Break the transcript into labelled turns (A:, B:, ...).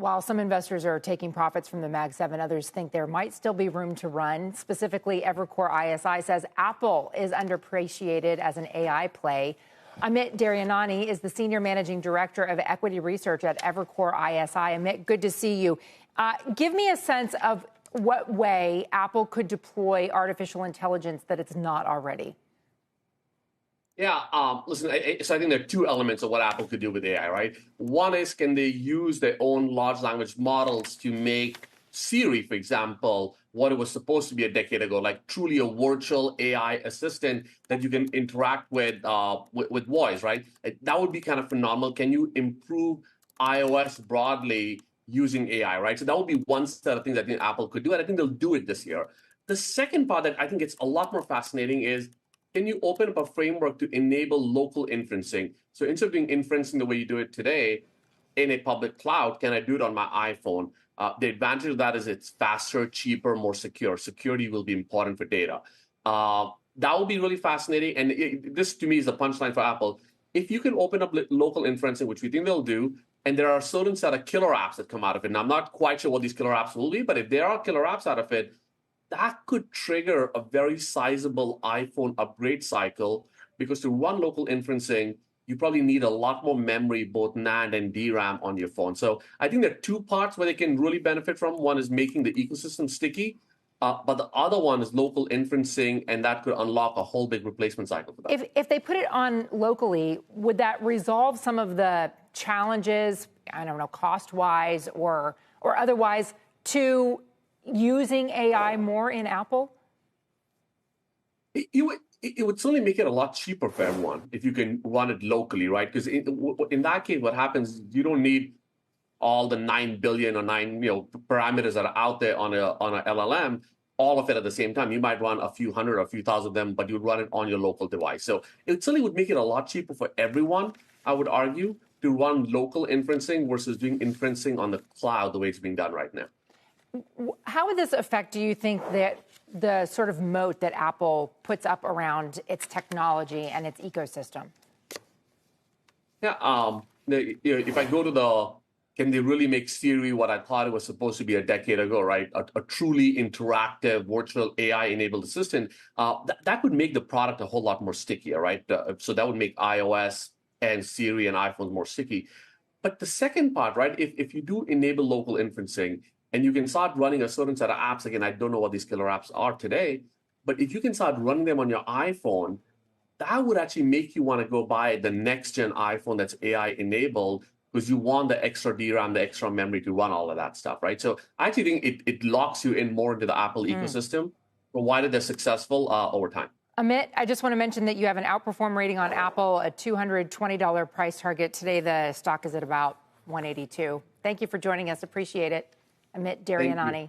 A: While some investors are taking profits from the Mag 7, others think there might still be room to run. Specifically, Evercore ISI says Apple is underappreciated as an AI play. Amit Daryanani is the Senior Managing Director of Equity Research at Evercore ISI. Amit, good to see you. Give me a sense of what way Apple could deploy artificial intelligence that it's not already.
B: Yeah, listen, so I think there are two elements of what Apple could do with AI, right? One is, can they use their own large language models to make Siri, for example, what it was supposed to be a decade ago, like truly a virtual AI assistant that you can interact with voice, right? That would be kind of phenomenal. Can you improve iOS broadly using AI, right? So that would be one set of things I think Apple could do, and I think they'll do it this year. The second part that I think it's a lot more fascinating is, can you open up a framework to enable local inferencing? So instead of doing inferencing the way you do it today in a public cloud, can I do it on my iPhone? The advantage of that is it's faster, cheaper, more secure. Security will be important for data. That will be really fascinating. And this, to me, is the punchline for Apple. If you can open up local inferencing, which we think they'll do, and there are a certain set of killer apps that come out of it. And I'm not quite sure what these killer apps will be, but if there are killer apps out of it, that could trigger a very sizable iPhone upgrade cycle, because to run local inferencing, you probably need a lot more memory, both NAND and DRAM on your phone. So I think there are two parts where they can really benefit from. One is making the ecosystem sticky, but the other one is local inferencing, and that could unlock a whole big replacement cycle for that.
A: If they put it on locally, would that resolve some of the challenges, I don't know, cost-wise or otherwise, to using AI more in Apple?
B: It would certainly make it a lot cheaper for everyone if you can run it locally, right? Because in that case, what happens, you don't need all the 9 billion or 9 parameters that are out there on a LLM, all of it at the same time. You might run a few hundred or a few thousand of them, but you'd run it on your local device. So it certainly would make it a lot cheaper for everyone, I would argue, to run local inferencing versus doing inferencing on the cloud the way it's being done right now.
A: How would this affect, do you think, that the sort of moat that Apple puts up around its technology and its ecosystem?
B: Yeah, if I go to can they really make Siri what I thought it was supposed to be a decade ago, right? A truly interactive virtual AI-enabled assistant, that would make the product a whole lot more stickier, right? So that would make iOS and Siri and iPhones more sticky. But the second part, right, if you do enable local inferencing, and you can start running a certain set of apps. Again, I don't know what these killer apps are today, but if you can start running them on your iPhone, that would actually make you want to go buy the next gen iPhone that's AI enabled, because you want the extra DRAM, the extra memory to run all of that stuff, right? So I actually think it locks you in more into the Apple ecosystem, provided they're successful over time.
A: Amit, I just want to mention that you have an outperform rating on Apple, a $220 price target. Today, the stock is at about $182. Thank you for joining us. Appreciate it. Amit Daryanani.